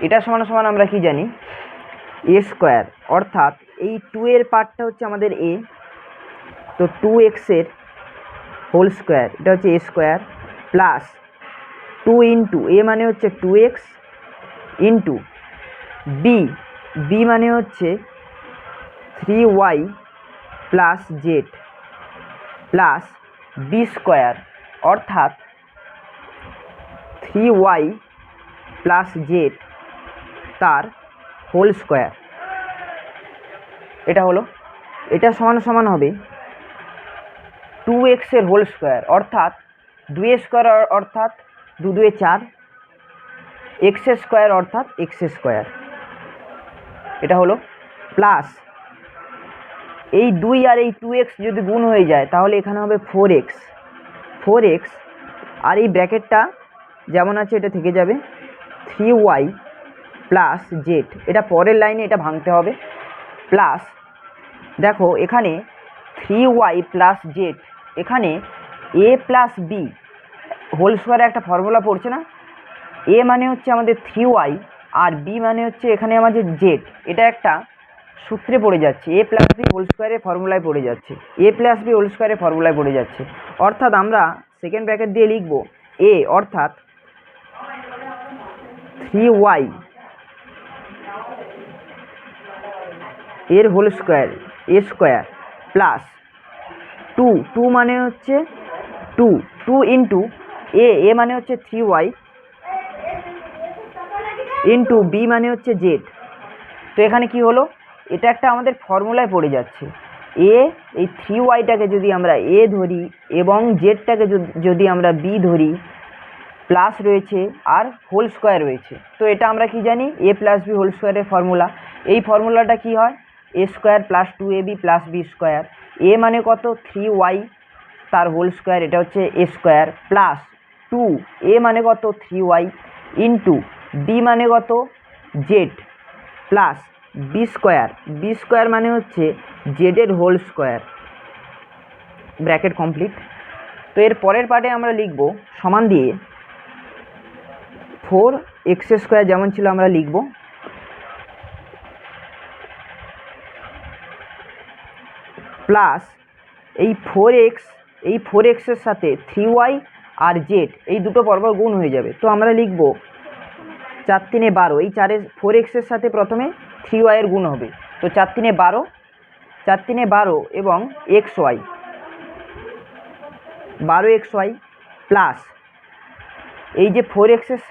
এটা সমান সমান আমরা কি জানি? এ স্কোয়ার, অর্থাৎ এই 2 এর পার্টটা হচ্ছে আমাদের এ, তো 2x এর হোল স্কোয়ার, এটা হচ্ছে এ স্কোয়ার, প্লাস 2 ইন্টু এ মানে হচ্ছে 2x ইন্টু বি, বি মানে হচ্ছে 3y plus Z plus B square, অর্থাৎ 3y প্লাস জেড তার হোল স্কোয়ার। এটা হলো, এটা সমান সমান হবে 2x এর হোল স্কোয়ার, অর্থাৎ 2 স্কোয়ার অর্থাৎ 2 2 4, x স্কোয়ার অর্থাৎ x স্কোয়ার। এটা হলো প্লাস এই 2 আর এই 2x যদি গুণ হয়ে যায় তাহলে এখানে হবে 4x, 4x আর এই ব্র্যাকেটটা যেমন আছে এটা থেকে যাবে 3y প্লাস জেড, এটা পরের লাইনে এটা ভাঙতে হবে, প্লাস দেখো এখানে 3y প্লাস জেড, এখানে এ প্লাস বি হোল স্কোয়ারে একটা ফর্মুলা পড়ছে না? এ মানে হচ্ছে আমাদের 3y আর বি মানে হচ্ছে এখানে আমাদের জেড, এটা একটা সূত্রে পড়ে যাচ্ছে, এ প্লাস বি হোল স্কোয়ারের ফর্মুলায় পড়ে যাচ্ছে, এ প্লাস বি হোল স্কোয়ারের ফর্মুলায় পড়ে যাচ্ছে। অর্থাৎ আমরা সেকেন্ড ব্র্যাকেট দিয়ে লিখব এ, অর্থাৎ 3y এর whole square a square plus 2 মানে হচ্ছে 2 ইন্টু এ মানে হচ্ছে 3y ইন্টু বি মানে হচ্ছে জেড। তো এখানে কি হলো? এটা একটা আমাদের ফর্মুলায় পড়ে যাচ্ছে, এই 3yটাকে যদি আমরা এ ধরি এবং জেডটাকে যদি আমরা বি ধরি, প্লাস রয়েছে আর হোল স্কোয়ার রয়েছে, তো এটা আমরা কি জানি? এ প্লাস বি হোল স্কোয়ারের ফর্মুলা। এই ফর্মুলাটা কি হয়? A square plus 2ab plus B square. A মানে কত? 3y তার হোল স্কোয়ার, এটা হচ্ছে এ স্কোয়ার, প্লাস 2 এ মানে কত? 3y ইন্টু বি মানে কত? Z, plus B square, B square মানে হচ্ছে জেডের হোল স্কোয়ার। Bracket complete. তো এর পরের পার্টে আমরা লিখব সমান দিয়ে 4x স্কোয়ার যেমন ছিল আমরা লিখব, প্লাস এই 4x এর সাথে 3y আর জেড এই দুটো পরপর গুণ হয়ে যাবে, তো আমরা লিখব 4 3 12, এই 4x এর সাথে প্রথমে 3y এর গুণ হবে, তো 4 3 12, 4 3 12 এবং xy 12xy প্লাস এই যে 4x এর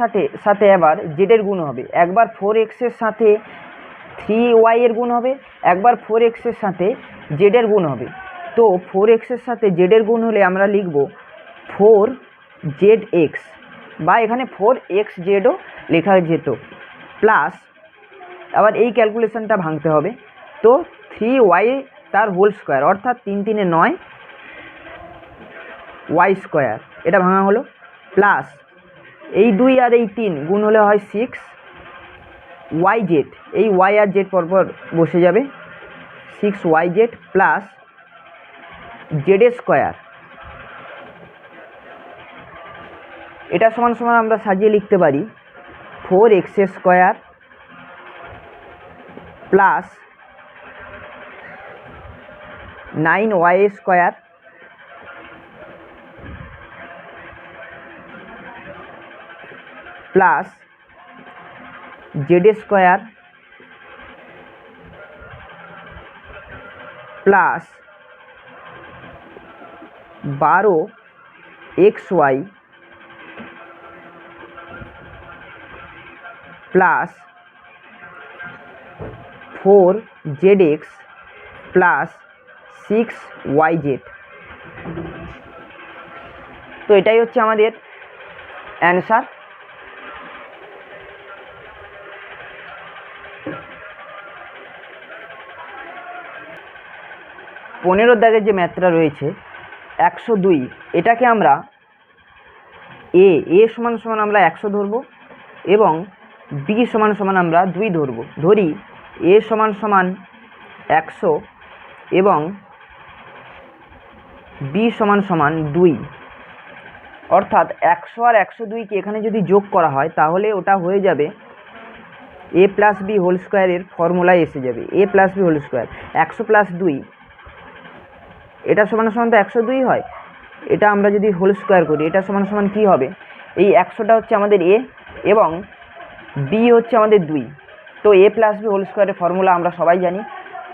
সাথে এবার জেডের গুণ হবে, একবার 4x এর সাথে 3y এর গুণ হবে, একবার 4x এর সাথে জেডের গুণ হবে। তো 4x এর সাথে জেডের গুণ হলে আমরা লিখব 4zx, বা এখানে 4xzও লেখা যেত, প্লাস আবার এই ক্যালকুলেশনটা ভাঙতে হবে, তো 3y তার হোল স্কোয়ার, অর্থাৎ 3 3 9 y স্কোয়ার, এটা ভাঙা হলো, প্লাস এই 2 আর এই 3 গুণ হলে হয় 6yz, এই y আর জেড পরপর বসে যাবে, 6yz প্লাস জেড স্কোয়ার। এটা সমান সমান আমরা সাজিয়ে লিখতে পারি 4x square plus 9y square plus Z square plus 12xy plus 4zx plus 6yz। তো এটাই হচ্ছে আমাদের অ্যান্সার। পনেরোর দাগের যে ম্যাথটা রয়েছে 102, এটাকে আমরা এ সমান সমান আমরা 100 ধরবো এবং বি সমান সমান আমরা 2 ধরবো। ধরি এ সমান সমান 100 এবং বি সমান সমান 2, অর্থাৎ 100 আর 102কে এখানে যদি যোগ করা হয় তাহলে ওটা হয়ে যাবে এ প্লাস বি হোল স্কোয়ারের ফর্মুলায় এসে যাবে। A plus B whole square 100 plus 2, এটা সমান সমান তো 102 হয়। এটা আমরা যদি হোল স্কোয়ার করি এটা সমান সমান কী হবে, এই 100টা হচ্ছে আমাদের এ এবং বি হচ্ছে আমাদের 2। তো এ প্লাস বি হোল স্কোয়ারের ফর্মুলা আমরা সবাই জানি,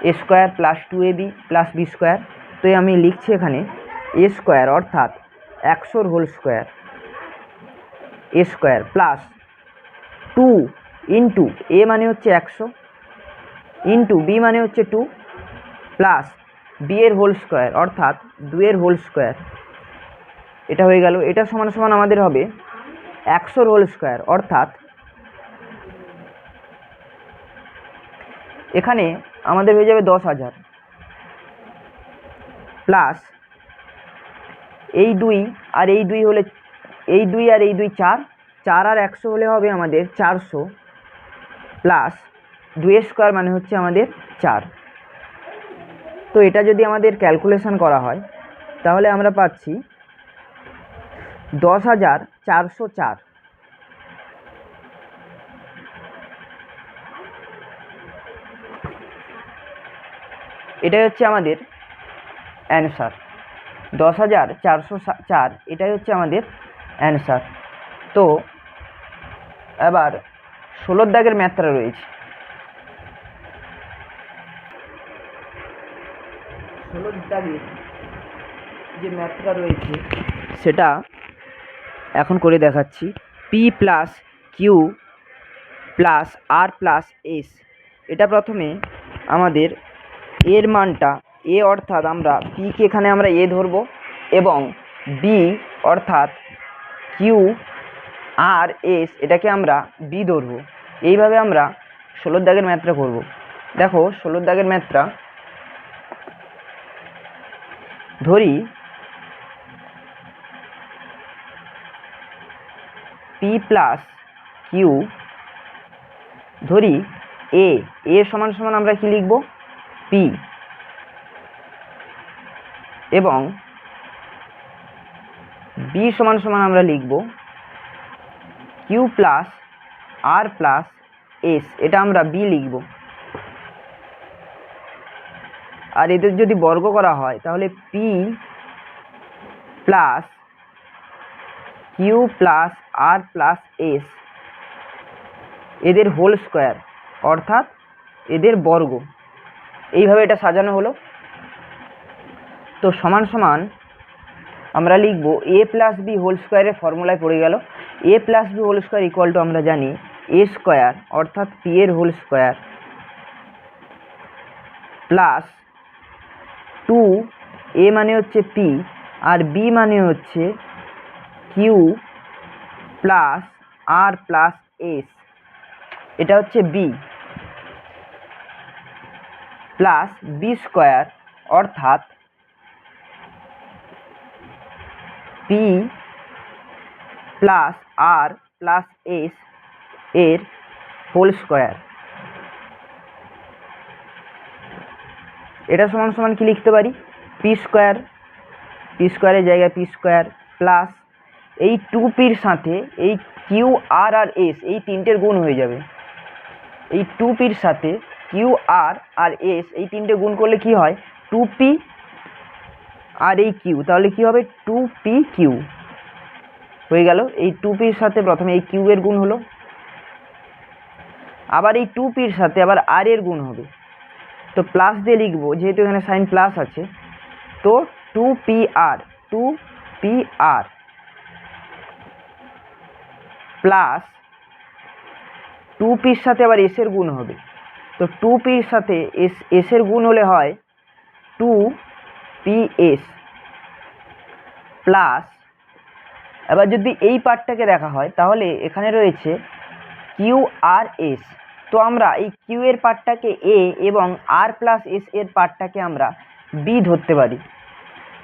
a square plus 2ab plus B square. তো আমি লিখছি এখানে এ স্কোয়ার অর্থাৎ 100 whole square a square plus 2 into এ মানে হচ্ছে 100 ইন্টু বি মানে হচ্ছে 2 প্লাস বি এর হোল স্কোয়ার অর্থাৎ 2 এর হোল স্কোয়ার। এটা হয়ে গেল। এটা সমান সমান আমাদের হবে 100 হোল স্কোয়ার অর্থাৎ এখানে আমাদের হয়ে যাবে 10,000 প্লাস এই 2 আর এই 2 হলে এই 2 আর এই 2 4, 4 আর 100 হলে হবে আমাদের 400 প্লাস 2 স্কোয়ার মানে হচ্ছে আমাদের 4। তো এটা যদি আমাদের ক্যালকুলেশন করা হয় তাহলে আমরা পাচ্ছি 10,404। এটাই হচ্ছে আমাদের অ্যান্সার, 10,404 এটাই হচ্ছে আমাদের অ্যান্সার। তো এবার 16 দাগের ম্যাথটা রয়েছে। 16 দাগের যে ম্যাথটা রয়েছে সেটা এখন করে দেখাচ্ছি। P plus Q plus r plus s, এটা প্রথমে আমাদের এর মানটা এ অর্থাৎ আমরা পিকে এখানে আমরা এ ধরবো এবং বি অর্থাৎ কিউ আর এস এটাকে আমরা বি ধরবো। এইভাবে আমরা 16 দাগের ম্যাথটা করব। দেখো 16 দাগের ম্যাথটা ধরি পি প্লাস কিউ, ধরি এ সমান সমান আমরা কি লিখব পি এবং বি সমান সমান আমরা লিখব Q plus r plus s, এটা আমরা বি লিখব। আর এদের যদি বর্গ করা হয় তাহলে P plus Q plus r plus S এদের হোল স্কোয়ার অর্থাৎ এদের বর্গ। এইভাবে এটা সাজানো হলো। তো সমান সমান আমরা লিখব এ প্লাস বি হোল স্কোয়ারের ফর্মুলায় পড়ে গেল। A plus B whole square equal to আমরা জানি এ স্কোয়ার অর্থাৎ পি এর হোল স্কোয়ার প্লাস 2 এ মানে হচ্ছে পি আর বি মানে হচ্ছে q plus r plus s, এটা হচ্ছে বি প্লাস বি স্কোয়ার অর্থাৎ p plus r plus s এর হোল স্কোয়ার। এটা সমান সমান কি লিখতে পারি পি স্কোয়ারের জায়গায় পি স্কোয়ার প্লাস এই 2পির সাথে এই কিউ আর আর এস এই তিনটের গুণ হয়ে যাবে। এই 2পির সাথে কিউ আর এস এই তিনটে গুণ করলে কি হয় 2p আর এই কিউ, তাহলে কি হবে 2p কিউ হয়ে গেল। এই 2পির সাথে প্রথমে এই কিউ এর গুণ হলো, আবার এই 2পির সাথে আবার আর এর গুণ হবে। তো প্লাস দিয়ে লিখবো যেহেতু এখানে সাইন প্লাস আছে, তো 2pr প্লাস 2pর সাথে আবার এস এর গুণ হবে। তো 2pর সাথে এস এর গুণ হলে হয় 2 পি এস প্লাস, এবার যদি এই পার্টটাকে দেখা হয় তাহলে এখানে রয়েছে কিউ আর এস। তো আমরা এই কিউ এর পার্টটাকে এ এবং আর প্লাস এস এর পার্টটাকে আমরা বি ধরতে পারি।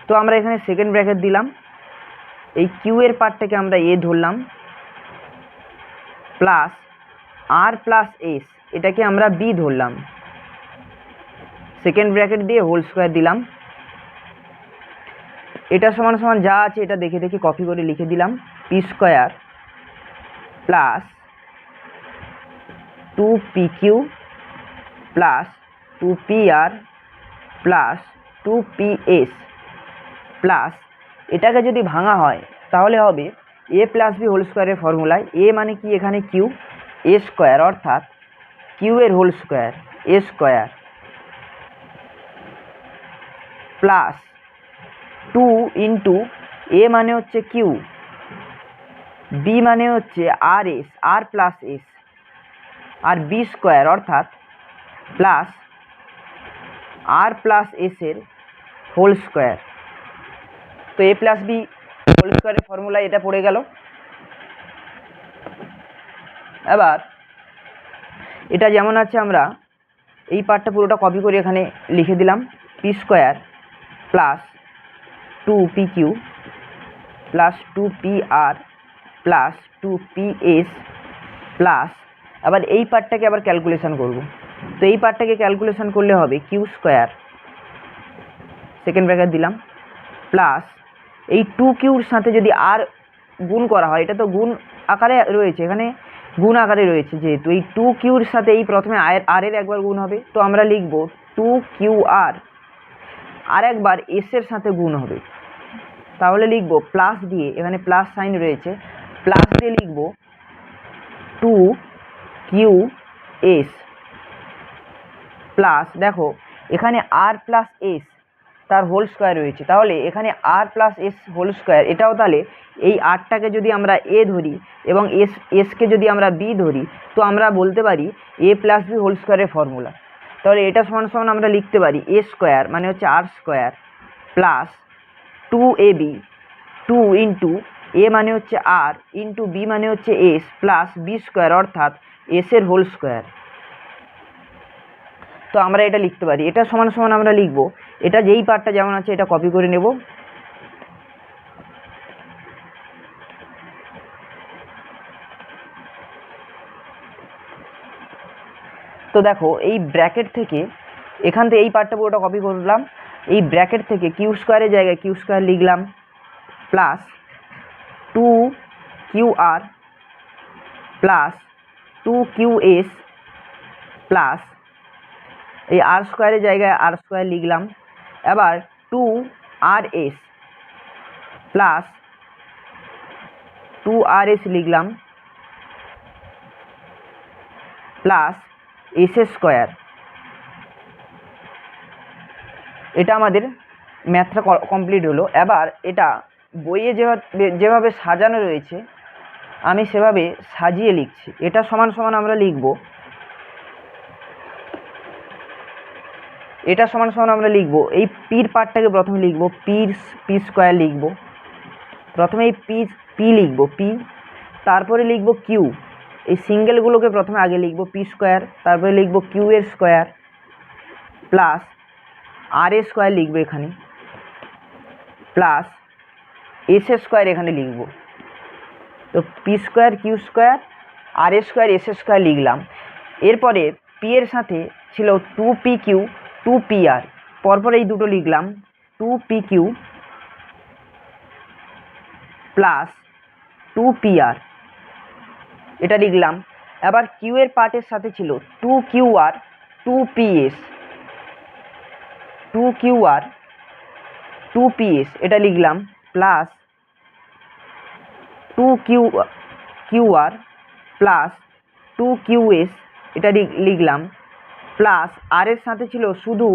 তো আমরা এখানে সেকেন্ড ব্র্যাকেট দিলাম, এই কিউ এর পার্টটাকে আমরা এ ধরলাম প্লাস আর প্লাস এস এটাকে আমরা বি ধরলাম, সেকেন্ড ব্র্যাকেট দিয়ে হোল স্কোয়ার দিলাম। এটা সমান সমান যা আছে এটা দেখে দেখে কপি করে লিখে দিলাম, P square plus 2pq plus 2pr plus 2ps plus, এটাকে যদি ভাঙা হয় তাহলে হবে এ প্লাস বি হোল স্কোয়ারের ফর্মুলায় এ মানে কি এখানে কিউ, এ স্কোয়ার অর্থাৎ কিউ এর whole square a square plus 2 into এ মানে হচ্ছে কিউ, বি মানে হচ্ছে আর এস আর প্লাস এস আর বি স্কোয়ার অর্থাৎ প্লাস আর প্লাস এস এর হোল স্কোয়ার। তো এ প্লাস বি হোল স্কোয়ারের ফর্মুলায় এটা পড়ে গেল। এবার এটা যেমন আছে আমরা এই পার্টটা পুরোটা কপি করে এখানে লিখে দিলাম, P square plus 2pq plus 2pr plus 2ps plus, আবার এই পার্টটাকে আবার ক্যালকুলেশন করব। তো এই পার্টটাকে ক্যালকুলেশন করলে হবে কিউ স্কোয়ার সেকেন্ড ব্র্যাকেট দিলাম প্লাস এই 2qর সাথে যদি আর গুণ করা হয়, এটা তো গুণ আকারে রয়েছে, এখানে গুণ আকারে রয়েছে যেহেতু এই 2qর সাথে এই প্রথমে আর এর একবার গুণ হবে, তো আমরা লিখব 2qr, আর একবার এস এর সাথে গুণ হবে, তাহলে লিখব প্লাস দিয়ে, এখানে প্লাস সাইন রয়েছে, প্লাস দিয়ে লিখব 2qs প্লাস, দেখো এখানে আর প্লাস এস তার হোল স্কোয়ার রয়েছে, তাহলে এখানে আর প্লাস এস হোল স্কোয়ার, এটাও তাহলে এই আরটাকে যদি আমরা এ ধরি এবং এসকে যদি আমরা বি ধরি, তো আমরা বলতে পারি এ প্লাস বি হোল স্কোয়ারের ফর্মুলা। তাহলে এটা সমান সমান আমরা লিখতে পারি এ স্কোয়ার মানে হচ্ছে আর স্কোয়ার প্লাস 2ab 2 ইন্টু এ মানে হচ্ছে আর ইন্টু বি মানে হচ্ছে এস প্লাস বি স্কোয়ার অর্থাৎ এস এর হোল স্কোয়ার। তো আমরা এটা লিখতে পারি, এটা সমান সমান আমরা লিখব, এটা যেই পার্টটা যেমন আছে এটা কপি করে নেব, তো দেখো এই ব্র্যাকেট থেকে এখান থেকে এই পার্টটা পুরোটা কপি করলাম, এই ব্র্যাকেট থেকে কিউ স্কোয়ারের জায়গায় কিউ স্কোয়ার লিখলাম plus 2qr plus 2qs plus এই আর স্কোয়ারের জায়গায় আর স্কোয়ার লিখলাম, এবার 2rs প্লাস 2rs লিখলাম প্লাস এস স্কোয়ার। এটা আমাদের ম্যাথটা কমপ্লিট হলো। এবার এটা বইয়ে যেভাবে সাজানো রয়েছে আমি সেভাবে সাজিয়ে লিখছি। এটা সমান সমান আমরা লিখব, এটা সমান সমান আমরা লিখব এই পির পার্টটাকে প্রথমে লিখব, পি স্কোয়ার লিখব, প্রথমে এই পি লিখব পি, তারপরে লিখব কিউ, এই সিঙ্গেলগুলোকে প্রথমে আগে লিখব পি স্কোয়ার, তারপরে লিখব কিউ এর স্কোয়ার প্লাস আর এর স্কোয়ার লিখব এখানে প্লাস এস স্কোয়ার এখানে লিখব। তো পি স্কোয়ার কিউ স্কোয়ার আর এর স্কোয়ার এস স্কোয়ার লিখলাম। এরপরে পি এর সাথে ছিল 2pq 2pr, পরপর এই দুটো লিখলাম 2pq প্লাস 2pr এটা লিখলাম। এবার কিউ এর পার্টের সাথে ছিল 2qr 2ps 2qr 2ps এটা লিখলাম প্লাস 2qr প্লাস 2qs এটা লিখলাম প্লাস আর এর সাথে ছিল শুধু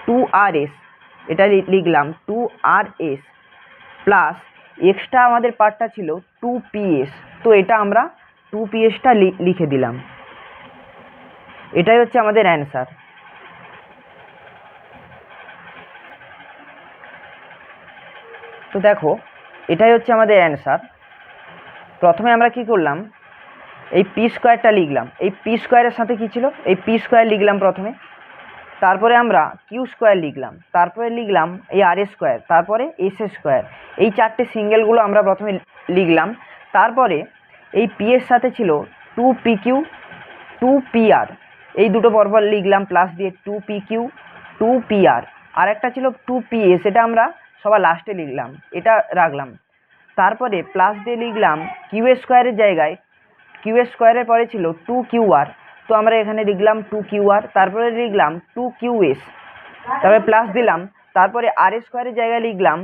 2rs এটা লিখলাম 2rs প্লাস এক্সট্রা আমাদের পার্টটা ছিল 2ps, তো এটা আমরা 2psটা লিখে দিলাম। এটাই হচ্ছে আমাদের অ্যান্সার। তো দেখো এটাই হচ্ছে আমাদের অ্যান্সার। প্রথমে আমরা কি করলাম, এই পি স্কোয়ারটা লিখলাম, এই পি স্কোয়ারের সাথে কী ছিল, এই পি স্কোয়ার লিখলাম প্রথমে, তারপরে আমরা কিউ স্কোয়ার লিখলাম, তারপরে লিখলাম এই আর স্কোয়ার, তারপরে এস স্কোয়ার। এই চারটে সিঙ্গেলগুলো আমরা প্রথমে লিখলাম। তারপরে এই পি এর সাথে ছিল two p q two p r, এই দুটো পরপর লিখলাম প্লাস দিয়ে two p q two p r. আর একটা ছিল টু পি এ, সেটা আমরা সবার লাস্টে লিখলাম, এটা রাখলাম। তারপরে প্লাস দিয়ে লিখলাম কিউ স্কোয়ারের জায়গায়, কিউ স্কোয়ারের পরে ছিল টু কিউ আর, তো আমরা এখানে লিখলাম টু কিউ আর। তারপরে লিখলাম টু কিউ এস, তারপরে প্লাস দিলাম। তারপরে আর স্কোয়ারের জায়গায় লিখলাম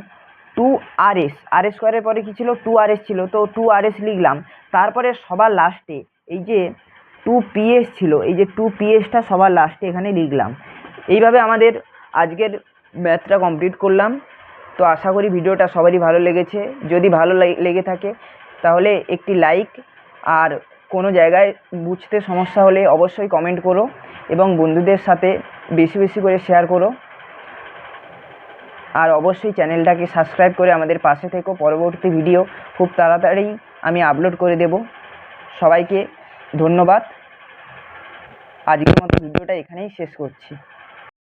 টু আর এস, আর স্কোয়ারের পরে কী ছিল, টু আর এস ছিল, তো টু আর এস লিখলাম। তারপরে সবার লাস্টে এই যে টু পি এস ছিল, এই যে টু পি এসটা সবার লাস্টে এখানে লিখলাম। এইভাবে আমাদের আজকের ম্যাথটা কমপ্লিট করলাম। তো আশা করি ভিডিওটা সবারই ভালো লেগেছে। যদি ভালো লেগে থাকে তাহলে একটি লাইক, আর কোনো জায়গায় বুঝতে সমস্যা হলে অবশ্যই কমেন্ট করো, এবং বন্ধুদের সাথে বেশি বেশি করে শেয়ার করো। আর অবশ্যই চ্যানেলটাকে সাবস্ক্রাইব করে আমাদের পাশে থেকো। পরবর্তী ভিডিও খুব তাড়াতাড়ি আমি আপলোড করে দেব। সবাইকে ধন্যবাদ। আজকের মতো ভিডিওটা এখানেই শেষ করছি।